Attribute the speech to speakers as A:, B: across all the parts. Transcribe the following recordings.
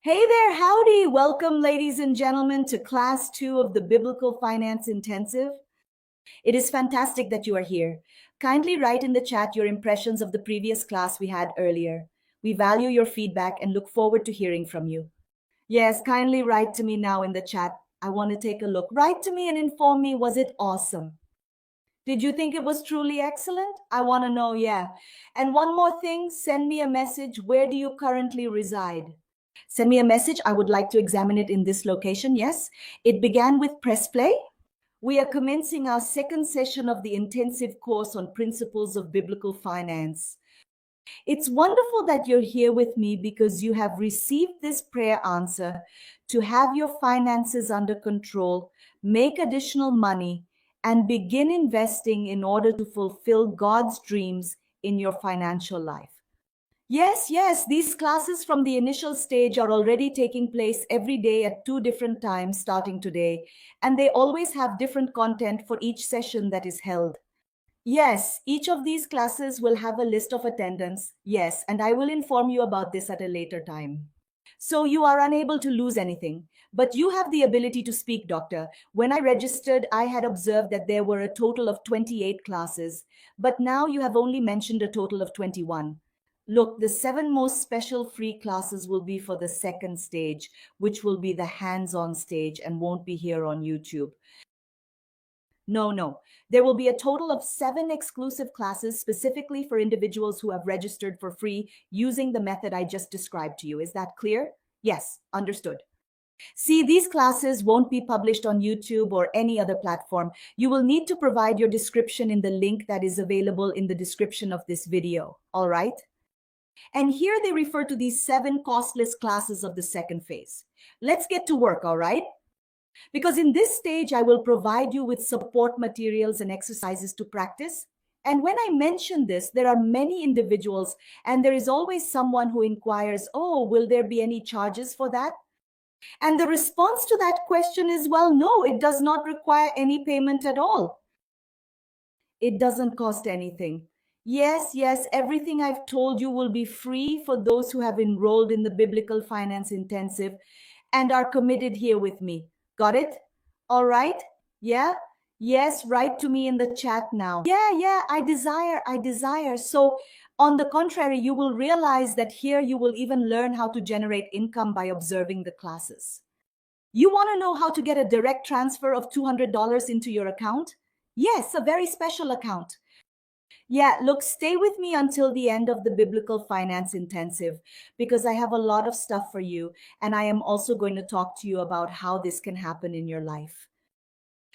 A: Hey there, howdy. Welcome, ladies and gentlemen, to class 2 of the Biblical Finance Intensive. It is fantastic that you are here. Kindly write in the chat your impressions of the previous class we had earlier. We value your feedback and look forward to hearing from you. Yes, kindly write to me now in the chat. I want to take a look. Write to me and inform me, was it awesome? Did you think it was truly excellent? I want to know, yeah. And one more thing, send me a message. Where do you currently reside? Send me a message. I would like to examine it in this location. Yes, it began with press play. We are commencing our second session of the intensive course on principles of biblical finance. It's wonderful that you're here with me because you have received this prayer answer to have your finances under control, make additional money, and begin investing in order to fulfill God's dreams in your financial life. Yes, these classes from the initial stage are already taking place every day at 2 different times starting today, and they always have different content for each session that is held. Yes, each of these classes will have a list of attendance. Yes, and I will inform you about this at a later time. So you are unable to lose anything. But you have the ability to speak, doctor. When I registered, I had observed that there were a total of 28 classes, but now you have only mentioned a total of 21. Look, the 7 most special free classes will be for the second stage, which will be the hands-on stage and won't be here on YouTube. No. There will be a total of 7 exclusive classes specifically for individuals who have registered for free using the method I just described to you. Is that clear? Yes, understood. See, these classes won't be published on YouTube or any other platform. You will need to provide your description in the link that is available in the description of this video. All right? And here they refer to these 7 costless classes of the second phase. Let's get to work, all right? Because in this stage, I will provide you with support materials and exercises to practice. And when I mention this, there are many individuals, and there is always someone who inquires, oh, will there be any charges for that? And the response to that question is, well, no, it does not require any payment at all. It doesn't cost anything. Yes, everything I've told you will be free for those who have enrolled in the Biblical Finance Intensive and are committed here with me. Got it? All right? Yeah? Yes, write to me in the chat now. Yeah, I desire. So, on the contrary, you will realize that here you will even learn how to generate income by observing the classes. You want to know how to get a direct transfer of $200 into your account? Yes, a very special account. Yeah, look, stay with me until the end of the Biblical Finance Intensive because I have a lot of stuff for you, and I am also going to talk to you about how this can happen in your life.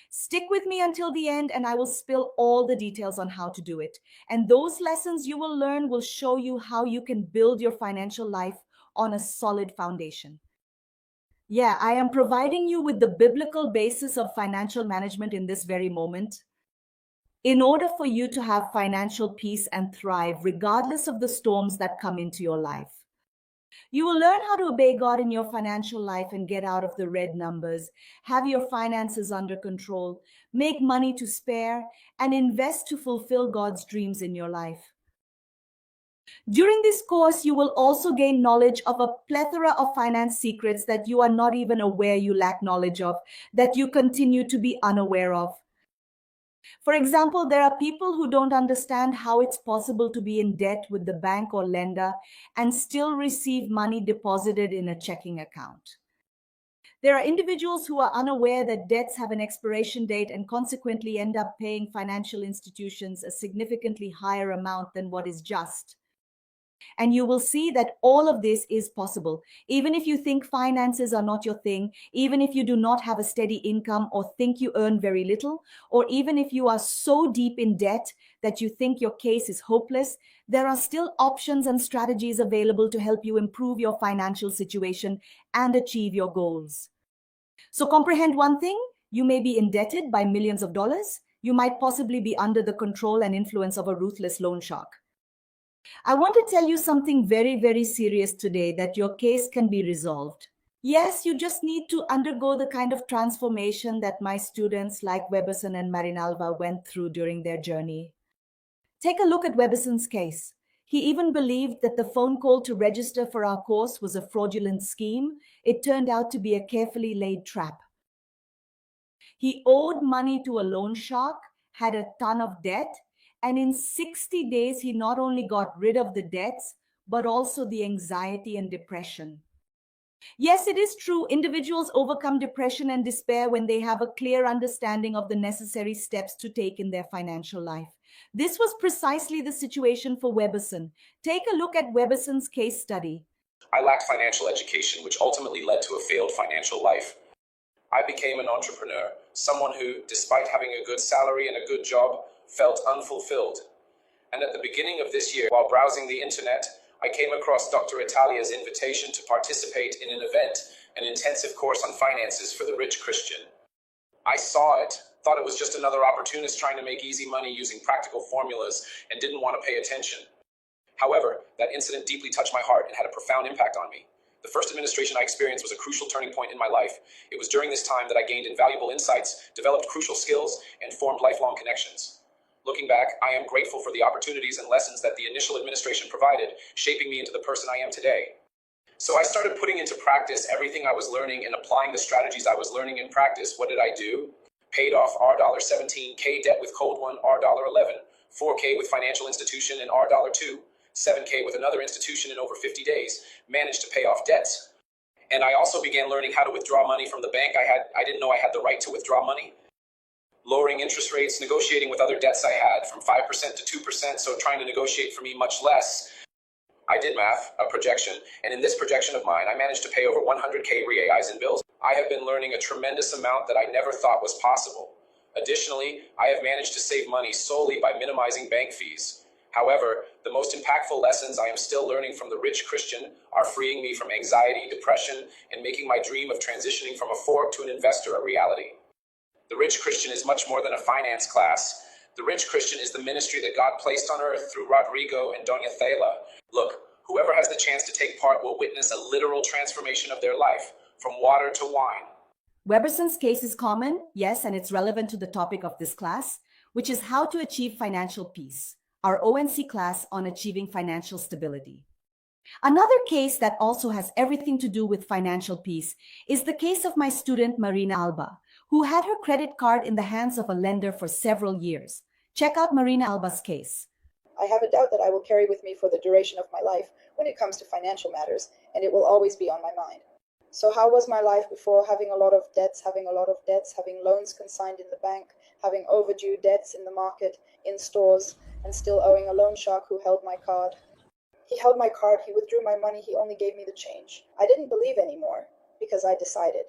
A: Stick with me until the end, and I will spill all the details on how to do it. And those lessons you will learn will show you how you can build your financial life on a solid foundation. Yeah, I am providing you with the biblical basis of financial management in this very moment. In order for you to have financial peace and thrive, regardless of the storms that come into your life, you will learn how to obey God in your financial life and get out of the red numbers, have your finances under control, make money to spare, and invest to fulfill God's dreams in your life. During this course, you will also gain knowledge of a plethora of finance secrets that you are not even aware you lack knowledge of, that you continue to be unaware of. For example, there are people who don't understand how it's possible to be in debt with the bank or lender and still receive money deposited in a checking account. There are individuals who are unaware that debts have an expiration date and consequently end up paying financial institutions a significantly higher amount than what is just. And you will see that all of this is possible. Even if you think finances are not your thing, even if you do not have a steady income or think you earn very little, or even if you are so deep in debt that you think your case is hopeless, there are still options and strategies available to help you improve your financial situation and achieve your goals. So comprehend one thing, you may be indebted by millions of dollars. You might possibly be under the control and influence of a ruthless loan shark. I want to tell you something very serious today, that your case can be resolved. Yes, you just need to undergo the kind of transformation that my students like Weberson and Marinalva went through during their journey. Take a look at Weberson's case. He even believed that the phone call to register for our course was a fraudulent scheme. It turned out to be a carefully laid trap. He owed money to a loan shark, had a ton of debt, and in 60 days, he not only got rid of the debts, but also the anxiety and depression. Yes, it is true. Individuals overcome depression and despair when they have a clear understanding of the necessary steps to take in their financial life. This was precisely the situation for Weberson. Take a look at Weberson's case study.
B: I lacked financial education, which ultimately led to a failed financial life. I became an entrepreneur, someone who, despite having a good salary and a good job, felt unfulfilled. And at the beginning of this year, while browsing the internet, I came across Dr. Italia's invitation to participate in an event, an intensive course on finances for the rich Christian. I saw it, thought it was just another opportunist trying to make easy money using practical formulas, and didn't want to pay attention. However, that incident deeply touched my heart and had a profound impact on me. The first administration I experienced was a crucial turning point in my life. It was during this time that I gained invaluable insights, developed crucial skills, and formed lifelong connections. Looking back, I am grateful for the opportunities and lessons that the initial administration provided, shaping me into the person I am today. So I started putting into practice everything I was learning and applying the strategies I was learning in practice. What did I do? Paid off $17K debt with Cold One, $11, $4K with financial institution and $2, $7K with another institution in over 50 days, managed to pay off debts. And I also began learning how to withdraw money from the bank. I didn't know I had the right to withdraw money. Lowering interest rates, negotiating with other debts I had from 5% to 2%, so trying to negotiate for me much less. I did math, a projection, and in this projection of mine, I managed to pay over 100K reais in bills. I have been learning a tremendous amount that I never thought was possible. Additionally, I have managed to save money solely by minimizing bank fees. However, the most impactful lessons I am still learning from the rich Christian are freeing me from anxiety, depression, and making my dream of transitioning from a fork to an investor a reality. The rich Christian is much more than a finance class. The rich Christian is the ministry that God placed on earth through Rodrigo and Doña Thela. Look, whoever has the chance to take part will witness a literal transformation of their life, from water to wine.
A: Weberson's case is common, yes, and it's relevant to the topic of this class, which is how to achieve financial peace, our ONC class on achieving financial stability. Another case that also has everything to do with financial peace is the case of my student Marina Alba, who had her credit card in the hands of a lender for several years. Check out Marina Alba's case.
C: I have a doubt that I will carry with me for the duration of my life when it comes to financial matters, and it will always be on my mind. So how was my life before having a lot of debts, having loans consigned in the bank, having overdue debts in the market, in stores, and still owing a loan shark who held my card? He held my card, he withdrew my money, he only gave me the change. I didn't believe anymore, because I decided.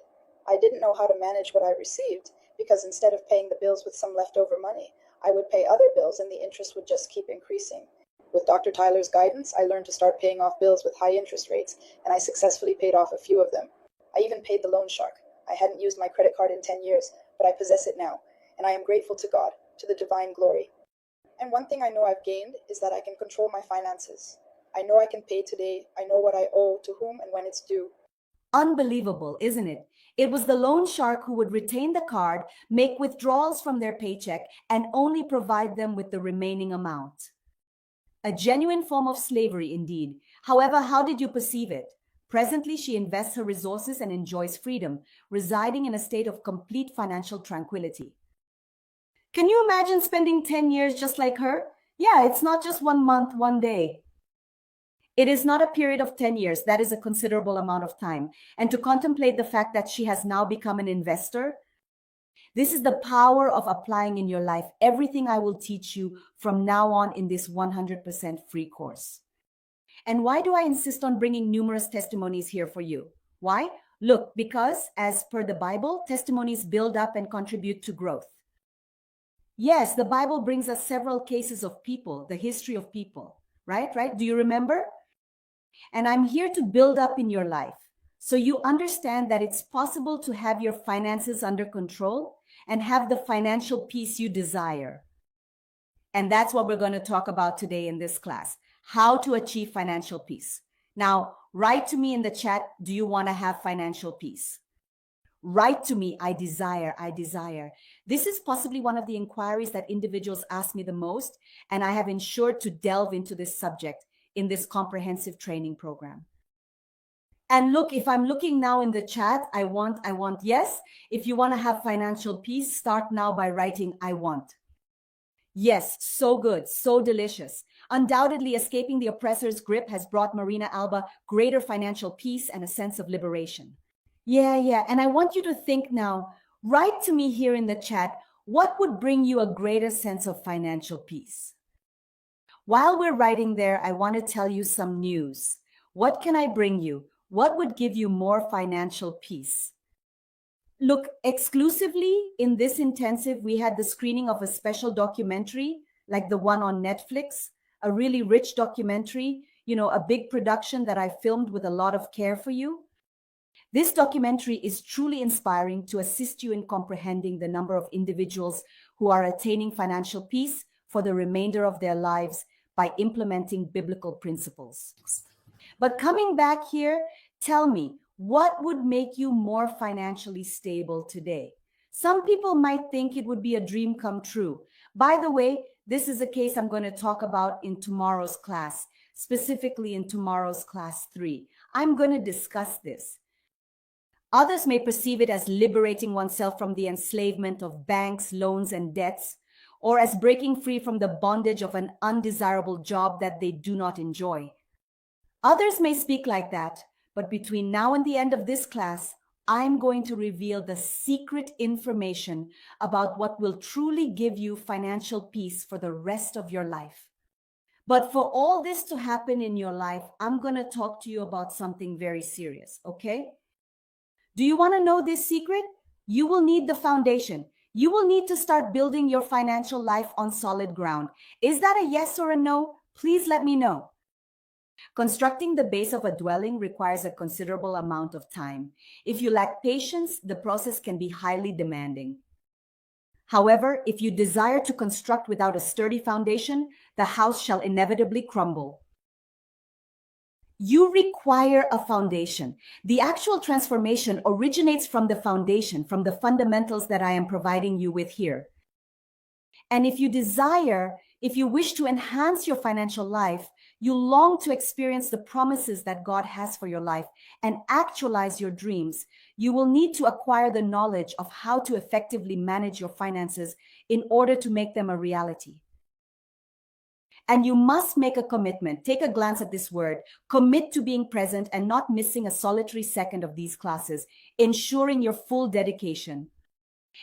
C: I didn't know how to manage what I received, because instead of paying the bills with some leftover money, I would pay other bills and the interest would just keep increasing. With Dr. Tyler's guidance, I learned to start paying off bills with high interest rates, and I successfully paid off a few of them. I even paid the loan shark. I hadn't used my credit card in 10 years, but I possess it now, and I am grateful to God, to the divine glory. And one thing I know I've gained is that I can control my finances. I know I can pay today, I know what I owe, to whom, and when it's due.
A: Unbelievable, isn't it? It was the loan shark who would retain the card, make withdrawals from their paycheck, and only provide them with the remaining amount. A genuine form of slavery indeed. However, how did you perceive it? Presently, she invests her resources and enjoys freedom, residing in a state of complete financial tranquility. Can you imagine spending 10 years just like her? Yeah, it's not just 1 month, 1 day. It is not a period of 10 years. That is a considerable amount of time. And to contemplate the fact that she has now become an investor, this is the power of applying in your life everything I will teach you from now on in this 100% free course. And why do I insist on bringing numerous testimonies here for you? Why? Look, because as per the Bible, testimonies build up and contribute to growth. Yes, the Bible brings us several cases of people, the history of people, right? Do you remember? And I'm here to build up in your life so you understand that it's possible to have your finances under control and have the financial peace you desire. And that's what we're going to talk about today in this class, how to achieve financial peace. Now, write to me in the chat, do you want to have financial peace? Write to me, I desire. This is possibly one of the inquiries that individuals ask me the most, and I have ensured to delve into this subject. in this comprehensive training program. And look, if I'm looking now in the chat, I want, yes. If you want to have financial peace, start now by writing, I want. Yes, so good, so delicious. Undoubtedly, escaping the oppressor's grip has brought Marina Alba greater financial peace and a sense of liberation. Yeah. And I want you to think now, write to me here in the chat, what would bring you a greater sense of financial peace? While we're writing there, I want to tell you some news. What can I bring you? What would give you more financial peace? Look, exclusively in this intensive, we had the screening of a special documentary, like the one on Netflix, a really rich documentary, a big production that I filmed with a lot of care for you. This documentary is truly inspiring to assist you in comprehending the number of individuals who are attaining financial peace for the remainder of their lives by implementing biblical principles. But coming back here, tell me, what would make you more financially stable today? Some people might think it would be a dream come true. By the way, this is a case I'm going to talk about in tomorrow's class, specifically in tomorrow's class 3. I'm going to discuss this. Others may perceive it as liberating oneself from the enslavement of banks, loans, and debts, or as breaking free from the bondage of an undesirable job that they do not enjoy. Others may speak like that, but between now and the end of this class, I'm going to reveal the secret information about what will truly give you financial peace for the rest of your life. But for all this to happen in your life, I'm going to talk to you about something very serious, okay? Do you want to know this secret? You will need the foundation. You will need to start building your financial life on solid ground. Is that a yes or a no? Please let me know. Constructing the base of a dwelling requires a considerable amount of time. If you lack patience, the process can be highly demanding. However, if you desire to construct without a sturdy foundation, the house shall inevitably crumble. You require a foundation. The actual transformation originates from the foundation, from the fundamentals that I am providing you with here. And if you wish to enhance your financial life, you long to experience the promises that God has for your life and actualize your dreams, you will need to acquire the knowledge of how to effectively manage your finances in order to make them a reality. And you must make a commitment. Take a glance at this word. Commit to being present and not missing a solitary second of these classes, ensuring your full dedication.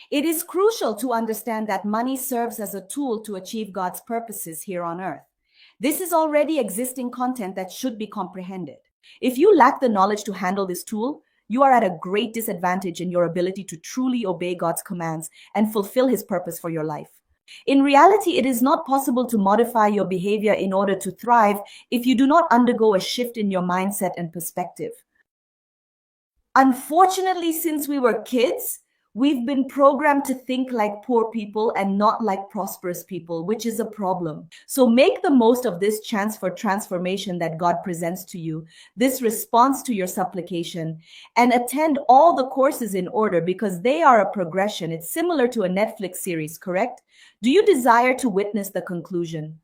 A: It is crucial to understand that money serves as a tool to achieve God's purposes here on earth. This is already existing content that should be comprehended. If you lack the knowledge to handle this tool, you are at a great disadvantage in your ability to truly obey God's commands and fulfill His purpose for your life. In reality, it is not possible to modify your behavior in order to thrive if you do not undergo a shift in your mindset and perspective. Unfortunately, since we were kids, we've been programmed to think like poor people and not like prosperous people, which is a problem. So make the most of this chance for transformation that God presents to you, this response to your supplication, and attend all the courses in order because they are a progression. It's similar to a Netflix series, correct? Do you desire to witness the conclusion?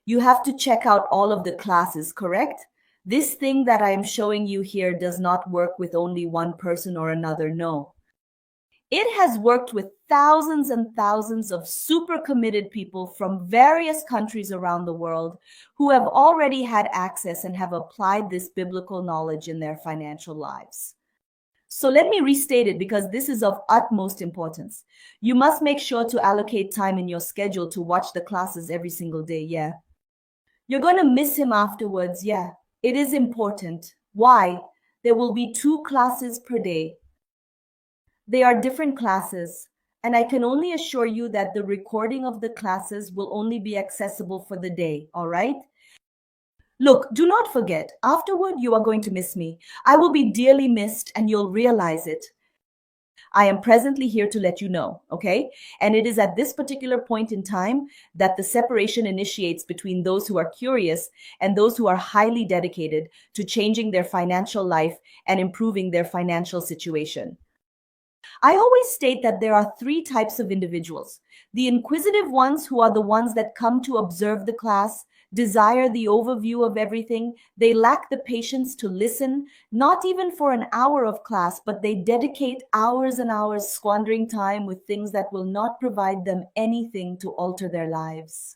A: You have to check out all of the classes, correct? This thing that I am showing you here does not work with only one person or another, no. It has worked with thousands and thousands of super committed people from various countries around the world who have already had access and have applied this biblical knowledge in their financial lives. So let me restate it because this is of utmost importance. You must make sure to allocate time in your schedule to watch the classes every single day, yeah. You're going to miss him afterwards, yeah. It is important. Why? There will be 2 classes per day. They are different classes, and I can only assure you that the recording of the classes will only be accessible for the day, all right? Look, do not forget, afterward you are going to miss me. I will be dearly missed and you'll realize it. I am presently here to let you know, okay? And it is at this particular point in time that the separation initiates between those who are curious and those who are highly dedicated to changing their financial life and improving their financial situation. I always state that there are 3 types of individuals. The inquisitive ones, who are the ones that come to observe the class, desire the overview of everything. They lack the patience to listen, not even for an hour of class, but they dedicate hours and hours squandering time with things that will not provide them anything to alter their lives.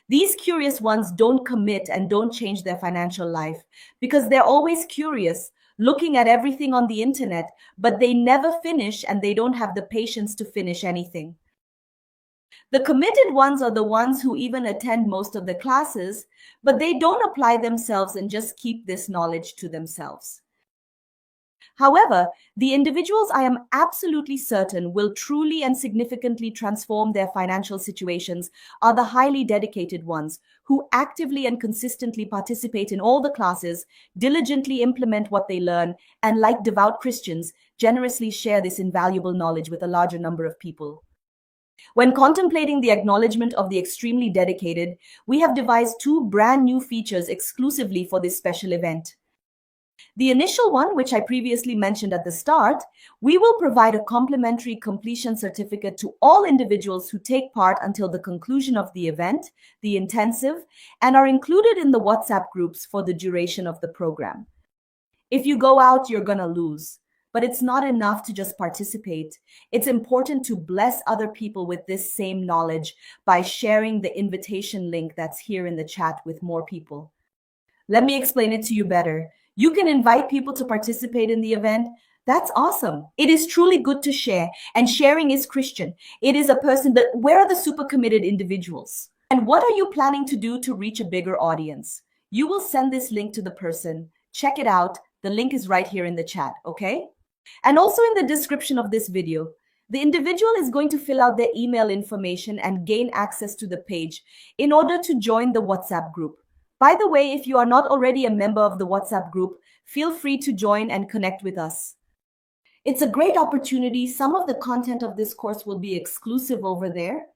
A: These curious ones don't commit and don't change their financial life because they're always curious, looking at everything on the internet, but they never finish and they don't have the patience to finish anything. The committed ones are the ones who even attend most of the classes, but they don't apply themselves and just keep this knowledge to themselves. However, the individuals I am absolutely certain will truly and significantly transform their financial situations are the highly dedicated ones who actively and consistently participate in all the classes, diligently implement what they learn, and like devout Christians, generously share this invaluable knowledge with a larger number of people. When contemplating the acknowledgement of the extremely dedicated, we have devised two brand new features exclusively for this special event. The initial one, which I previously mentioned at the start, we will provide a complimentary completion certificate to all individuals who take part until the conclusion of the event, the intensive, and are included in the WhatsApp groups for the duration of the program. If you go out, you're gonna lose. But it's not enough to just participate. It's important to bless other people with this same knowledge by sharing the invitation link that's here in the chat with more people. Let me explain it to you better. You can invite people to participate in the event. That's awesome. It is truly good to share, and sharing is Christian. It is a person that, where are the super committed individuals? And what are you planning to do to reach a bigger audience? You will send this link to the person. Check it out. The link is right here in the chat, okay? And also in the description of this video, the individual is going to fill out their email information and gain access to the page in order to join the WhatsApp group. By the way, if you are not already a member of the WhatsApp group, feel free to join and connect with us. It's a great opportunity. Some of the content of this course will be exclusive over there.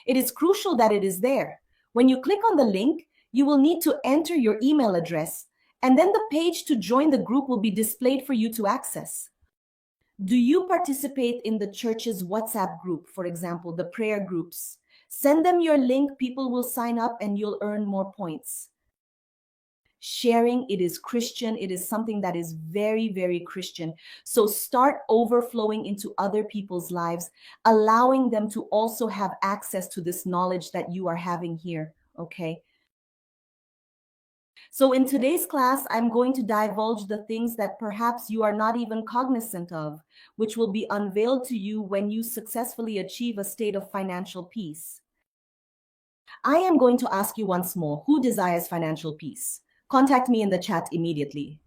A: It is crucial that it is there. When you click on the link, you will need to enter your email address, and then the page to join the group will be displayed for you to access. Do you participate in the church's WhatsApp group, for example, the prayer groups? Send them your link, people will sign up, and you'll earn more points. Sharing, it is Christian. It is something that is very, very Christian. So start overflowing into other people's lives, allowing them to also have access to this knowledge that you are having here, okay? So in today's class, I'm going to divulge the things that perhaps you are not even cognizant of, which will be unveiled to you when you successfully achieve a state of financial peace. I am going to ask you once more, who desires financial peace? Contact me in the chat immediately.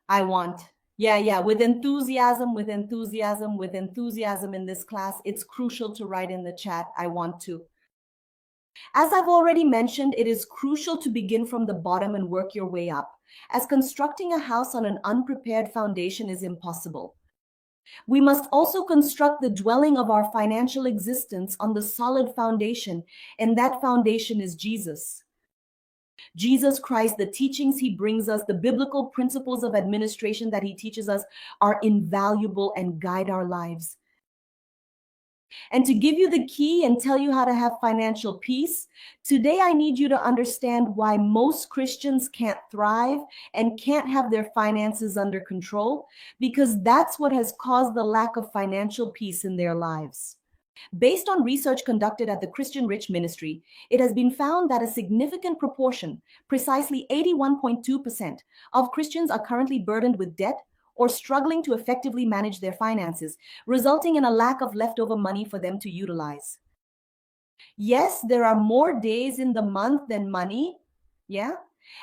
A: I want. Yeah, with enthusiasm in this class. It's crucial to write in the chat, I want to. As I've already mentioned, it is crucial to begin from the bottom and work your way up, as constructing a house on an unprepared foundation is impossible. We must also construct the dwelling of our financial existence on the solid foundation, and that foundation is Jesus. Jesus Christ, the teachings he brings us, the biblical principles of administration that he teaches us are invaluable and guide our lives. And to give you the key and tell you how to have financial peace, today I need you to understand why most Christians can't thrive and can't have their finances under control, because that's what has caused the lack of financial peace in their lives. Based on research conducted at the Christian Rich Ministry, it has been found that a significant proportion, precisely 81.2%, of Christians are currently burdened with debt or struggling to effectively manage their finances, resulting in a lack of leftover money for them to utilize. Yes, there are more days in the month than money, yeah?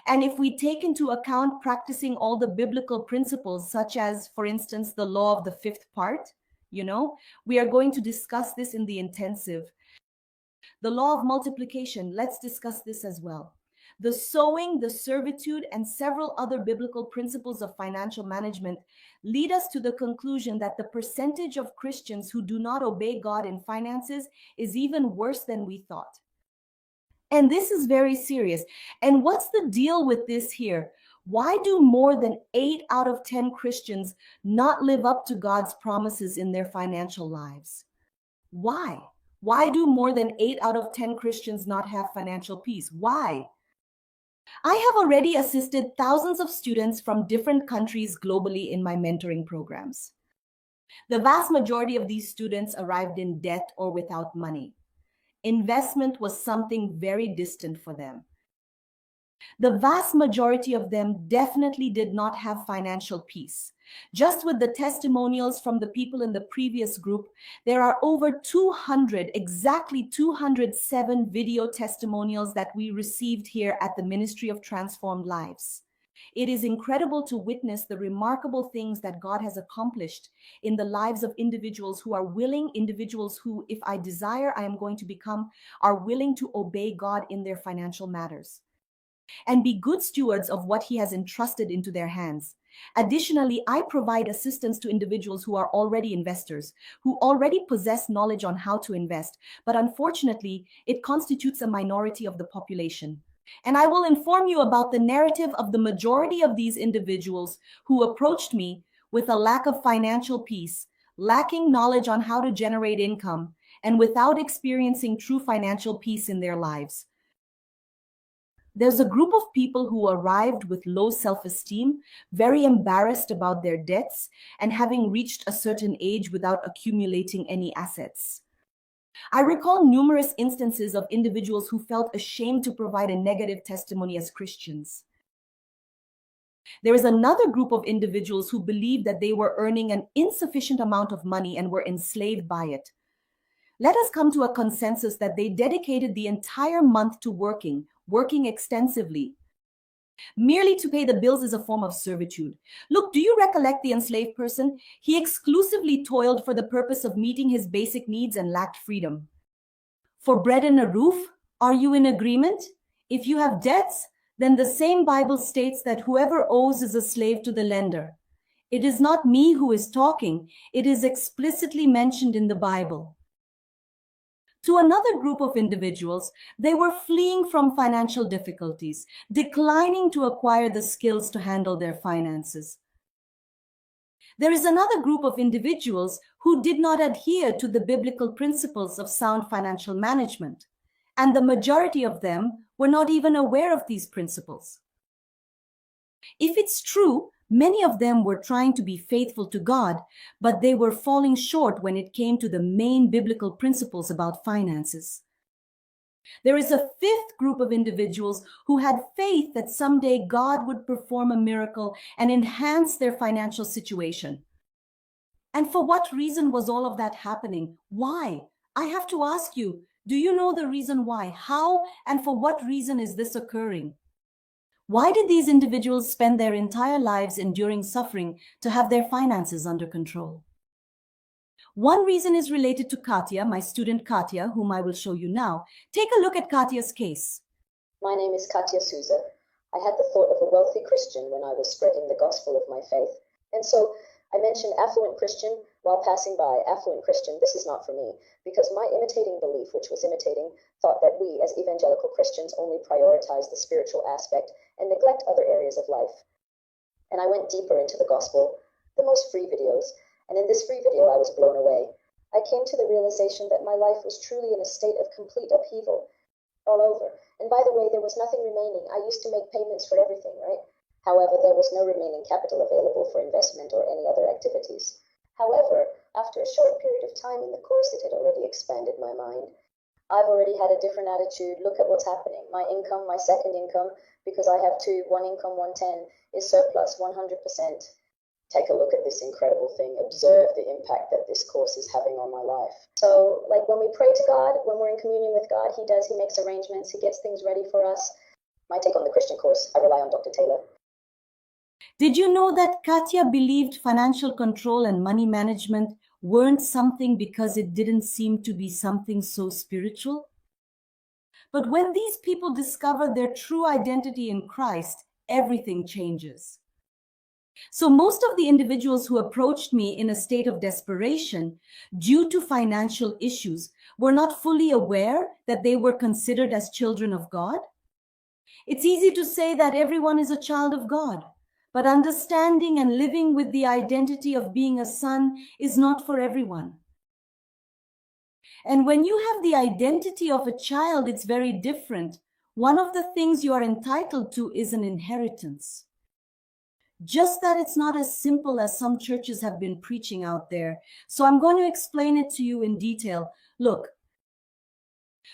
A: And if we take into account practicing all the biblical principles, such as, for instance, the law of the fifth part, we are going to discuss this in the intensive. The law of multiplication, let's discuss this as well. The sowing, the servitude, and several other biblical principles of financial management lead us to the conclusion that the percentage of Christians who do not obey God in finances is even worse than we thought. And this is very serious. And what's the deal with this here? Why do more than 8 out of 10 Christians not live up to God's promises in their financial lives? Why? Why do more than 8 out of 10 Christians not have financial peace? Why? I have already assisted thousands of students from different countries globally in my mentoring programs. The vast majority of these students arrived in debt or without money. Investment was something very distant for them. The vast majority of them definitely did not have financial peace. Just with the testimonials from the people in the previous group, there are over 200, exactly 207 video testimonials that we received here at the Ministry of Transformed Lives. It is incredible to witness the remarkable things that God has accomplished in the lives of individuals who are willing, individuals who, if I desire, I am going to become, are willing to obey God in their financial matters and be good stewards of what He has entrusted into their hands. Additionally, I provide assistance to individuals who are already investors, who already possess knowledge on how to invest, but unfortunately, it constitutes a minority of the population. And I will inform you about the narrative of the majority of these individuals who approached me with a lack of financial peace, lacking knowledge on how to generate income, and without experiencing true financial peace in their lives. There's a group of people who arrived with low self-esteem, very embarrassed about their debts, and having reached a certain age without accumulating any assets. I recall numerous instances of individuals who felt ashamed to provide a negative testimony as Christians. There is another group of individuals who believed that they were earning an insufficient amount of money and were enslaved by it. Let us come to a consensus that they dedicated the entire month to working extensively. Merely to pay the bills is a form of servitude. Look, do you recollect the enslaved person? He exclusively toiled for the purpose of meeting his basic needs and lacked freedom. For bread and a roof, are you in agreement? If you have debts, then the same Bible states that whoever owes is a slave to the lender. It is not me who is talking. It is explicitly mentioned in the Bible. To another group of individuals, they were fleeing from financial difficulties, declining to acquire the skills to handle their finances. There is another group of individuals who did not adhere to the biblical principles of sound financial management, and the majority of them were not even aware of these principles. If it's true, many of them were trying to be faithful to God, but they were falling short when it came to the main biblical principles about finances. There is a fifth group of individuals who had faith that someday God would perform a miracle and enhance their financial situation. And for what reason was all of that happening? Why? I have to ask you, do you know the reason why? How and for what reason is this occurring? Why did these individuals spend their entire lives enduring suffering to have their finances under control? One reason is related to Katya, my student Katya, whom I will show you now. Take a look at Katya's case.
D: My name is Katya Souza. I had the thought of a wealthy Christian when I was spreading the gospel of my faith. And so I mentioned affluent Christian while passing by. Affluent Christian, this is not for me, because my imitating belief, which was imitating, thought that we as evangelical Christians only prioritize the spiritual aspect and neglect other areas of life. And I went deeper into the gospel, the most free videos, and in this free video I was blown away. I came to the realization that my life was truly in a state of complete upheaval all over. And by the way, there was nothing remaining. I used to make payments for everything, right? However, there was no remaining capital available for investment or any other activities. However, after a short period of time in the course, it had already expanded my mind. I've already had a different attitude. Look at what's happening. My income, my second income, because I have two, one income, 110, is surplus 100%. Take a look at this incredible thing. Observe the impact that this course is having on my life. So, like when we pray to God, when we're in communion with God, He makes arrangements, He gets things ready for us. My take on the Christian course, I rely on Dr. Taylor.
A: Did you know that Katya believed financial control and money management weren't something because it didn't seem to be something so spiritual? But when these people discover their true identity in Christ, everything changes. So most of the individuals who approached me in a state of desperation due to financial issues were not fully aware that they were considered as children of God. It's easy to say that everyone is a child of God, but understanding and living with the identity of being a son is not for everyone. And when you have the identity of a child, it's very different. One of the things you are entitled to is an inheritance. Just that it's not as simple as some churches have been preaching out there. So I'm going to explain it to you in detail. Look,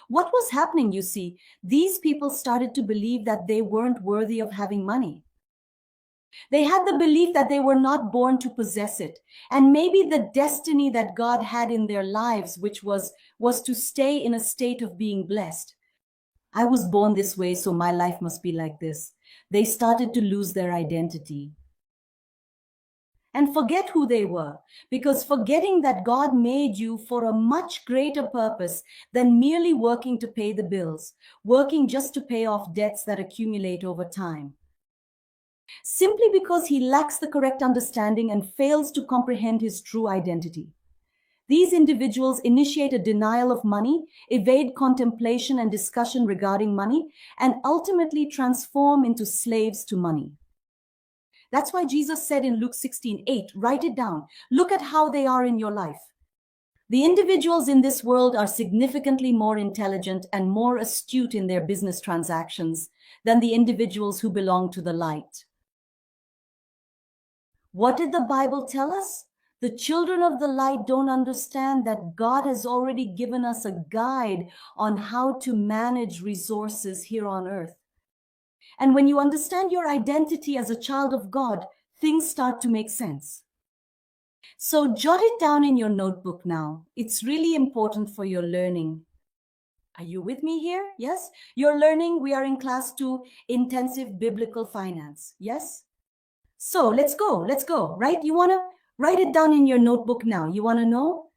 A: what was happening, you see, these people started to believe that they weren't worthy of having money. They had the belief that they were not born to possess it. And maybe the destiny that God had in their lives, which was to stay in a state of being blessed. I was born this way, so my life must be like this. They started to lose their identity and forget who they were, because forgetting that God made you for a much greater purpose than merely working to pay the bills, working just to pay off debts that accumulate over time. Simply because he lacks the correct understanding and fails to comprehend his true identity. These individuals initiate a denial of money, evade contemplation and discussion regarding money, and ultimately transform into slaves to money. That's why Jesus said in Luke 16:8, write it down. Look at how they are in your life. The individuals in this world are significantly more intelligent and more astute in their business transactions than the individuals who belong to the light. What did the Bible tell us? The children of the light don't understand that God has already given us a guide on how to manage resources here on earth. And when you understand your identity as a child of God, things start to make sense. So jot it down in your notebook now. It's really important for your learning. Are you with me here? Yes? You're learning. We are in class 2, Intensive Biblical Finance. Yes? So let's go. Right? You want to write it down in your notebook now. You want to know?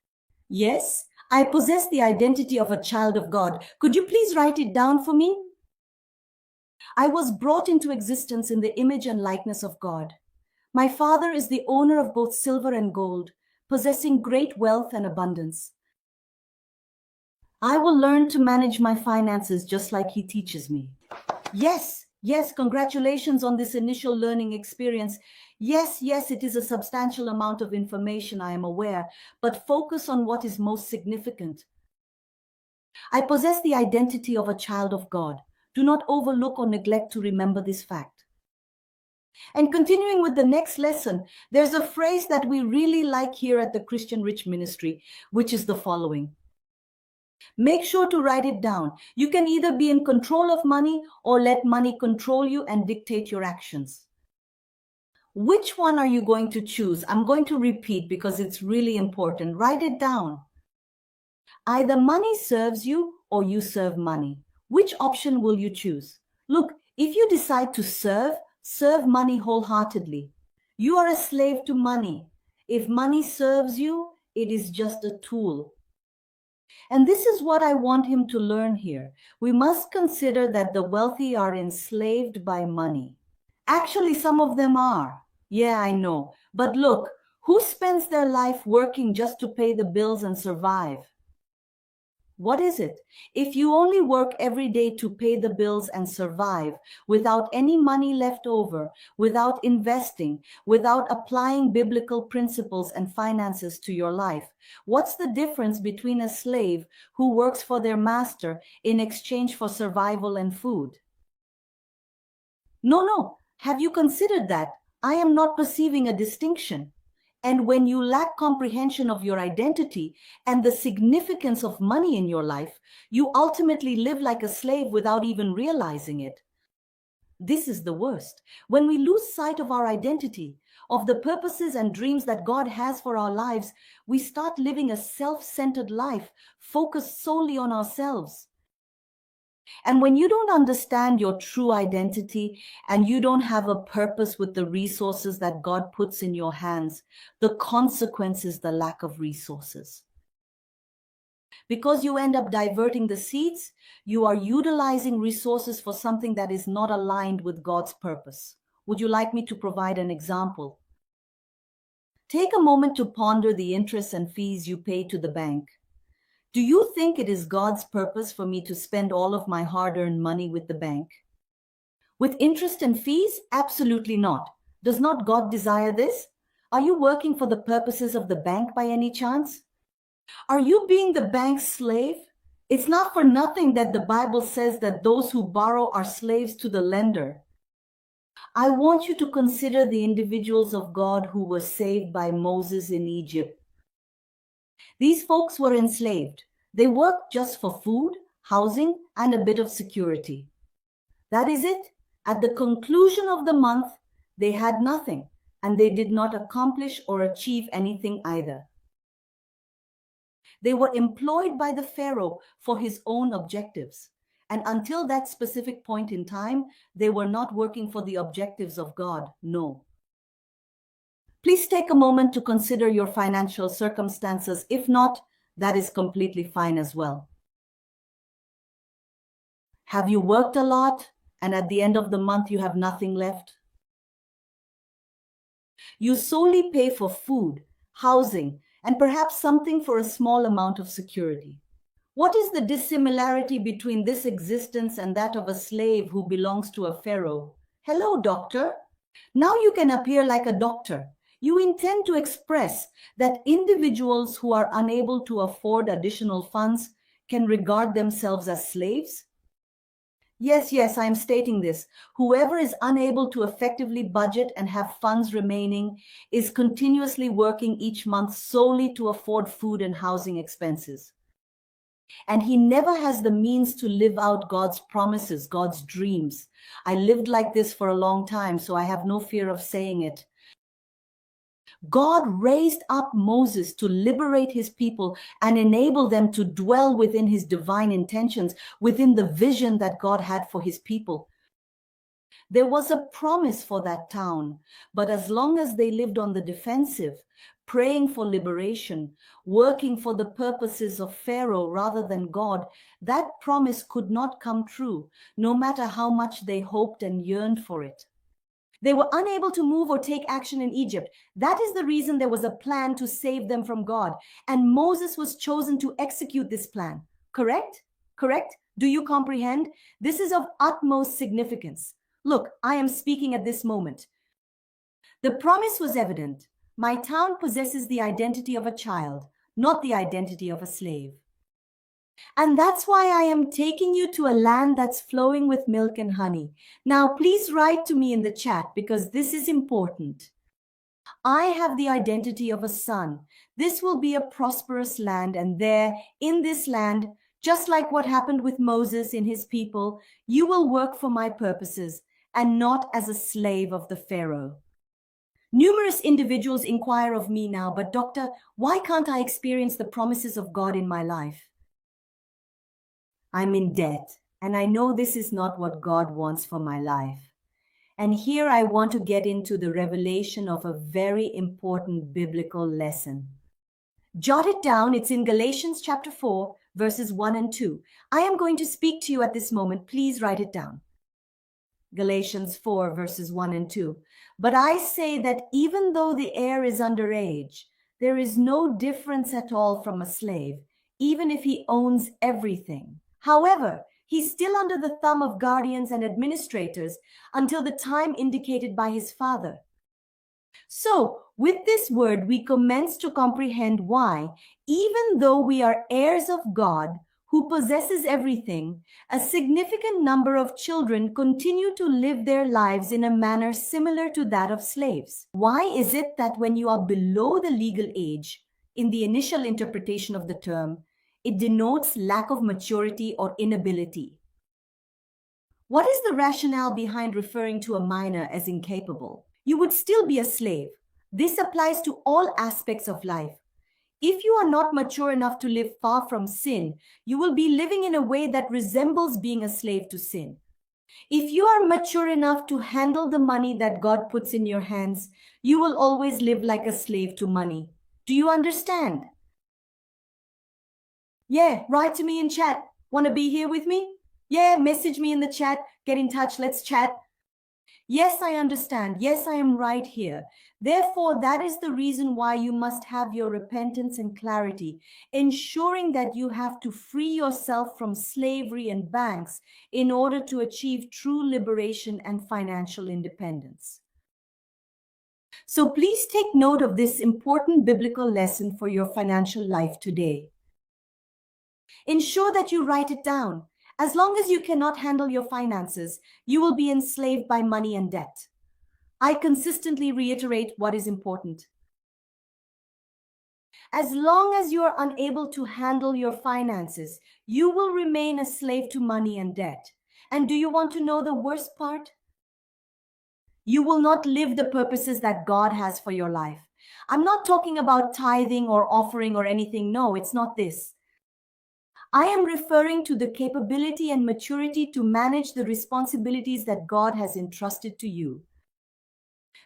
A: Yes, I possess the identity of a child of God. Could you please write it down for me? I was brought into existence in the image and likeness of God. My Father is the owner of both silver and gold, possessing great wealth and abundance. I will learn to manage my finances just like he teaches me. Yes, congratulations on this initial learning experience. Yes, it is a substantial amount of information, I am aware, but focus on what is most significant. I possess the identity of a child of God. Do not overlook or neglect to remember this fact. And continuing with the next lesson, there's a phrase that we really like here at the Christian Rich Ministry, which is the following. Make sure to write it down. You can either be in control of money or let money control you and dictate your actions. Which one are you going to choose? I'm going to repeat because it's really important. Write it down. Either money serves you or you serve money. Which option will you choose? Look, if you decide to serve money wholeheartedly. You are a slave to money. If money serves you, it is just a tool. And this is what I want him to learn here. We must consider that the wealthy are enslaved by money. Actually, some of them are. Yeah, I know. But look, who spends their life working just to pay the bills and survive? What is it? If you only work every day to pay the bills and survive, without any money left over, without investing, without applying biblical principles and finances to your life, what's the difference between a slave who works for their master in exchange for survival and food? No. Have you considered that? I am not perceiving a distinction. And when you lack comprehension of your identity and the significance of money in your life, you ultimately live like a slave without even realizing it. This is the worst. When we lose sight of our identity, of the purposes and dreams that God has for our lives, we start living a self-centered life, focused solely on ourselves. And when you don't understand your true identity and you don't have a purpose with the resources that God puts in your hands, the consequence is the lack of resources. Because you end up diverting the seeds, you are utilizing resources for something that is not aligned with God's purpose. Would you like me to provide an example? Take a moment to ponder the interest and fees you pay to the bank. Do you think it is God's purpose for me to spend all of my hard-earned money with the bank? With interest and fees? Absolutely not. Does not God desire this? Are you working for the purposes of the bank by any chance? Are you being the bank's slave? It's not for nothing that the Bible says that those who borrow are slaves to the lender. I want you to consider the individuals of God who were saved by Moses in Egypt. These folks were enslaved. They worked just for food, housing, and a bit of security. That is it. At the conclusion of the month, they had nothing, and they did not accomplish or achieve anything either. They were employed by the Pharaoh for his own objectives. And until that specific point in time, they were not working for the objectives of God. No. Please take a moment to consider your financial circumstances. If not, that is completely fine as well. Have you worked a lot and at the end of the month you have nothing left? You solely pay for food, housing, and perhaps something for a small amount of security. What is the dissimilarity between this existence and that of a slave who belongs to a pharaoh? Hello, doctor. Now you can appear like a doctor. You intend to express that individuals who are unable to afford additional funds can regard themselves as slaves? Yes, I am stating this. Whoever is unable to effectively budget and have funds remaining is continuously working each month solely to afford food and housing expenses. And he never has the means to live out God's promises, God's dreams. I lived like this for a long time, so I have no fear of saying it. God raised up Moses to liberate his people and enable them to dwell within his divine intentions, within the vision that God had for his people. There was a promise for that town, but as long as they lived on the defensive, praying for liberation, working for the purposes of Pharaoh rather than God, that promise could not come true, no matter how much they hoped and yearned for it. They were unable to move or take action in Egypt. That is the reason there was a plan to save them from God, and Moses was chosen to execute this plan. Correct? Correct? Do you comprehend? This is of utmost significance. Look, I am speaking at this moment. The promise was evident. My town possesses the identity of a child, not the identity of a slave. And that's why I am taking you to a land that's flowing with milk and honey. Now, please write to me in the chat because this is important. I have the identity of a son. This will be a prosperous land, and there, in this land, just like what happened with Moses in his people, you will work for my purposes and not as a slave of the Pharaoh. Numerous individuals inquire of me now, but doctor, why can't I experience the promises of God in my life? I'm in debt, and I know this is not what God wants for my life. And here I want to get into the revelation of a very important biblical lesson. Jot it down. It's in Galatians chapter 4, verses 1 and 2. I am going to speak to you at this moment. Please write it down. Galatians 4, verses 1 and 2. But I say that even though the heir is underage, there is no difference at all from a slave, even if he owns everything. However, he's still under the thumb of guardians and administrators until the time indicated by his father. So, with this word, we commence to comprehend why, even though we are heirs of God, who possesses everything, a significant number of children continue to live their lives in a manner similar to that of slaves. Why is it that when you are below the legal age, in the initial interpretation of the term, it denotes lack of maturity or inability? What is the rationale behind referring to a minor as incapable? You would still be a slave. This applies to all aspects of life. If you are not mature enough to live far from sin, you will be living in a way that resembles being a slave to sin. If you are mature enough to handle the money that God puts in your hands, you will always live like a slave to money. Do you understand? Yeah, write to me in chat. Want to be here with me? Yeah, message me in the chat. Get in touch. Let's chat. Yes, I understand. Yes, I am right here. Therefore, that is the reason why you must have your repentance and clarity, ensuring that you have to free yourself from slavery and banks in order to achieve true liberation and financial independence. So please take note of this important biblical lesson for your financial life today. Ensure that you write it down. As long as you cannot handle your finances, you will be enslaved by money and debt. I consistently reiterate what is important. As long as you are unable to handle your finances, you will remain a slave to money and debt. And do you want to know the worst part? You will not live the purposes that God has for your life. I'm not talking about tithing or offering or anything. No, it's not this. I am referring to the capability and maturity to manage the responsibilities that God has entrusted to you.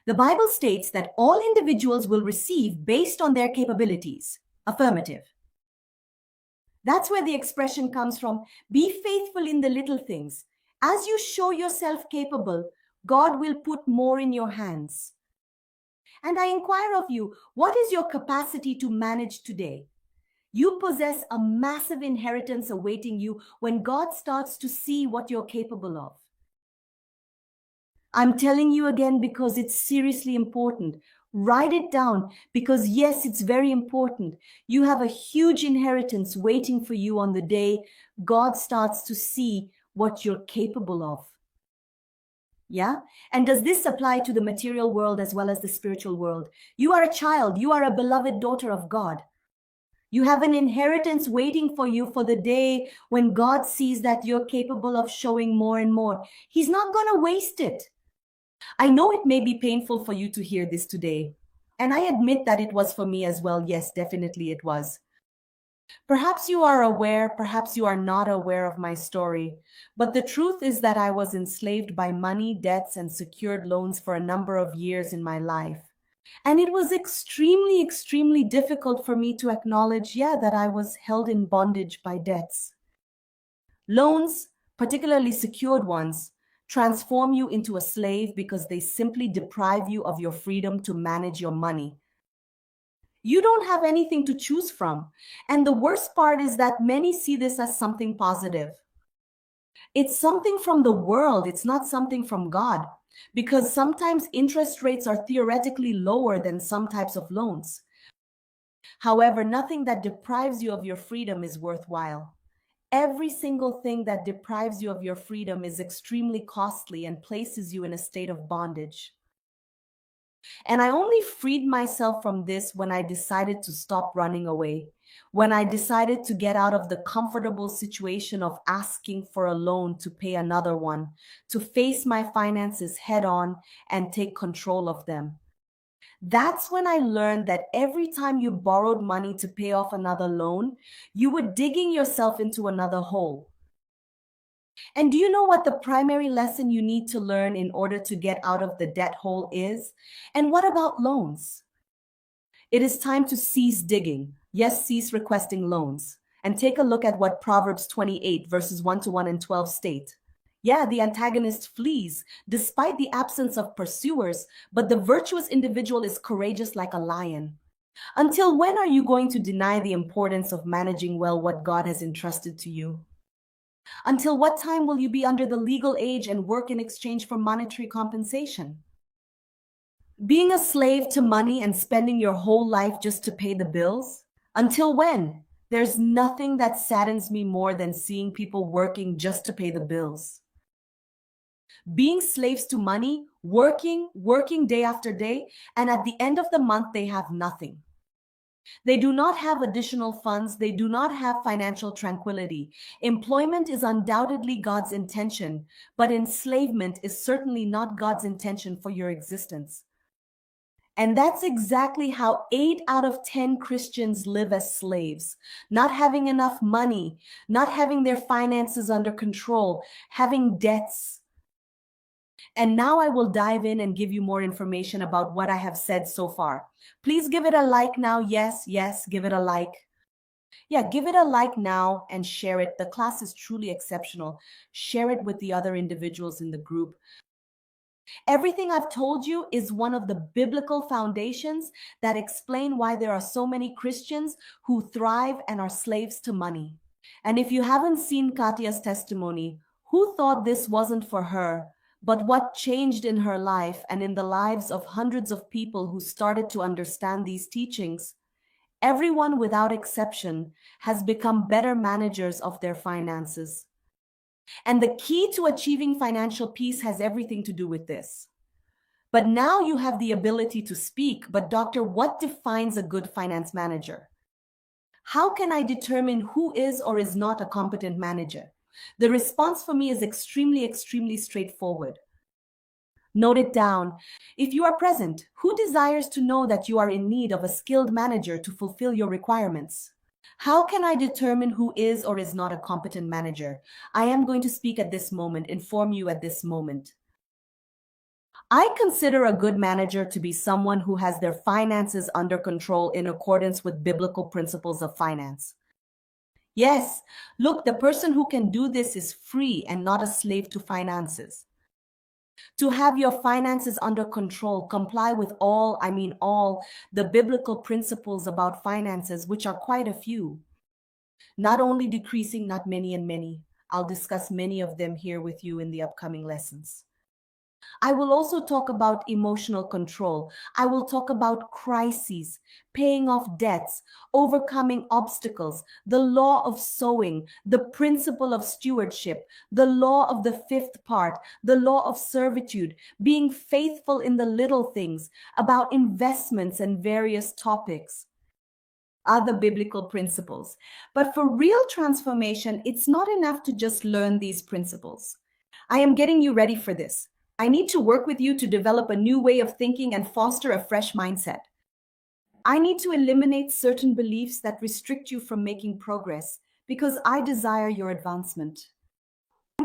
A: The Bible states that all individuals will receive based on their capabilities. Affirmative. That's where the expression comes from. Be faithful in the little things. As you show yourself capable, God will put more in your hands. And I inquire of you, what is your capacity to manage today? You possess a massive inheritance awaiting you when God starts to see what you're capable of. I'm telling you again because it's seriously important. Write it down because, yes, it's very important. You have a huge inheritance waiting for you on the day God starts to see what you're capable of. Yeah? And does this apply to the material world as well as the spiritual world? You are a child. You are a beloved daughter of God. You have an inheritance waiting for you for the day when God sees that you're capable of showing more and more. He's not going to waste it. I know it may be painful for you to hear this today, and I admit that it was for me as well. Yes, definitely it was. Perhaps you are aware, perhaps you are not aware of my story, but the truth is that I was enslaved by money, debts, and secured loans for a number of years in my life. And it was extremely, extremely difficult for me to acknowledge, that I was held in bondage by debts. Loans, particularly secured ones, transform you into a slave because they simply deprive you of your freedom to manage your money. You don't have anything to choose from. And the worst part is that many see this as something positive. It's something from the world, it's not something from God. Because sometimes interest rates are theoretically lower than some types of loans. However, nothing that deprives you of your freedom is worthwhile. Every single thing that deprives you of your freedom is extremely costly and places you in a state of bondage. And I only freed myself from this when I decided to stop running away, when I decided to get out of the comfortable situation of asking for a loan to pay another one, to face my finances head on and take control of them. That's when I learned that every time you borrowed money to pay off another loan, you were digging yourself into another hole. And do you know what the primary lesson you need to learn in order to get out of the debt hole is? And what about loans? It is time to cease digging. Yes, cease requesting loans. And take a look at what Proverbs 28 verses 1 and 12 state. The antagonist flees despite the absence of pursuers, but the virtuous individual is courageous like a lion. Until when are you going to deny the importance of managing well what God has entrusted to you? Until what time will you be under the legal age and work in exchange for monetary compensation? Being a slave to money and spending your whole life just to pay the bills? Until when? There's nothing that saddens me more than seeing people working just to pay the bills. Being slaves to money, working day after day, and at the end of the month, they have nothing. They do not have additional funds. They do not have financial tranquility. Employment is undoubtedly God's intention, but enslavement is certainly not God's intention for your existence. And that's exactly how 8 out of 10 Christians live as slaves, not having enough money, not having their finances under control, having debts. And now I will dive in and give you more information about what I have said so far. Please give it a like now. Yes, give it a like. Give it a like now and share it. The class is truly exceptional. Share it with the other individuals in the group. Everything I've told you is one of the biblical foundations that explain why there are so many Christians who thrive and are slaves to money. And if you haven't seen Katya's testimony, who thought this wasn't for her, But what changed in her life and in the lives of hundreds of people who started to understand these teachings, everyone without exception has become better managers of their finances. And the key to achieving financial peace has everything to do with this. But now you have the ability to speak. But doctor, what defines a good finance manager? How can I determine who is or is not a competent manager? The response for me is extremely straightforward. Note it down. If you are present, who desires to know that you are in need of a skilled manager to fulfill your requirements? How can I determine who is or is not a competent manager? I am going to speak at this moment, inform you at this moment. I consider a good manager to be someone who has their finances under control in accordance with biblical principles of finance. Yes, look, the person who can do this is free and not a slave to finances. To have your finances under control, comply with all the biblical principles about finances, which are quite a few. Not only decreasing, not many and many. I'll discuss many of them here with you in the upcoming lessons. I will also talk about emotional control. I will talk about crises, paying off debts, overcoming obstacles, the law of sowing, the principle of stewardship, the law of the fifth part, the law of servitude, being faithful in the little things, about investments and various topics. Other biblical principles. But for real transformation, it's not enough to just learn these principles. I am getting you ready for this. I need to work with you to develop a new way of thinking and foster a fresh mindset. I need to eliminate certain beliefs that restrict you from making progress because I desire your advancement.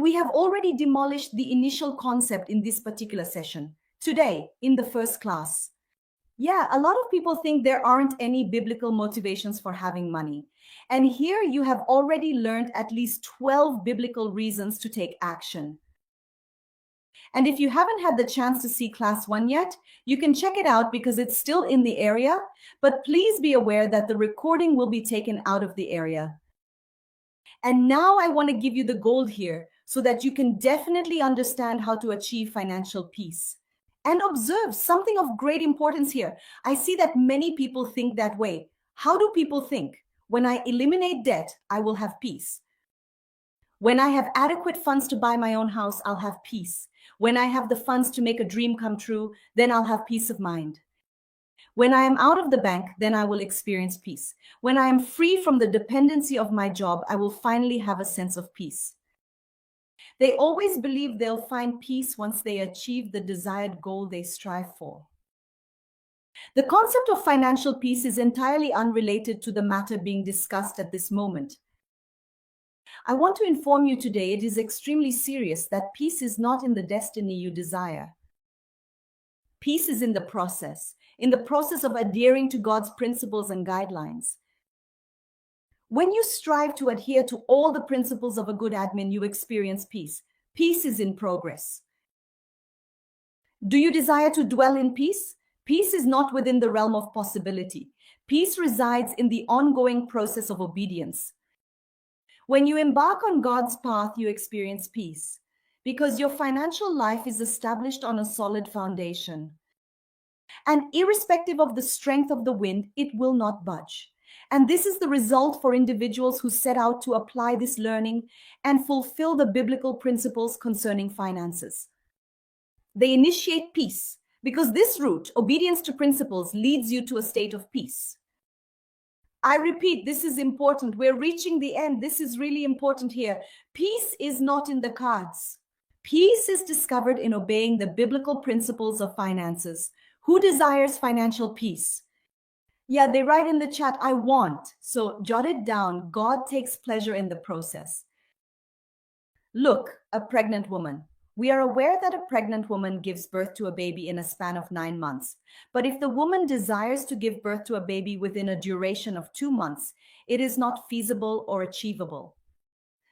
A: We have already demolished the initial concept in this particular session, today, in the first class. Yeah, a lot of people think there aren't any biblical motivations for having money. And here you have already learned at least 12 biblical reasons to take action. And if you haven't had the chance to see class 1 yet, you can check it out because it's still in the area, but please be aware that the recording will be taken out of the area. And now I want to give you the gold here so that you can definitely understand how to achieve financial peace. And observe something of great importance here. I see that many people think that way. How do people think? When I eliminate debt, I will have peace. When I have adequate funds to buy my own house, I'll have peace. When I have the funds to make a dream come true, then I'll have peace of mind. When I am out of the bank, then I will experience peace. When I am free from the dependency of my job, I will finally have a sense of peace. They always believe they'll find peace once they achieve the desired goal they strive for. The concept of financial peace is entirely unrelated to the matter being discussed at this moment. I want to inform you today it is extremely serious that peace is not in the destiny you desire. Peace is in the process of adhering to God's principles and guidelines. When you strive to adhere to all the principles of a good admin, you experience peace. Peace is in progress. Do you desire to dwell in peace? Peace is not within the realm of possibility. Peace resides in the ongoing process of obedience. When you embark on God's path, you experience peace because your financial life is established on a solid foundation. And irrespective of the strength of the wind, it will not budge. And this is the result for individuals who set out to apply this learning and fulfill the biblical principles concerning finances. They initiate peace because this route, obedience to principles, leads you to a state of peace. I repeat, this is important. We're reaching the end. This is really important here. Peace is not in the cards. Peace is discovered in obeying the biblical principles of finances. Who desires financial peace? Yeah, they write in the chat, I want. So jot it down. God takes pleasure in the process. Look, a pregnant woman. We are aware that a pregnant woman gives birth to a baby in a span of 9 months. But if the woman desires to give birth to a baby within a duration of 2 months, it is not feasible or achievable.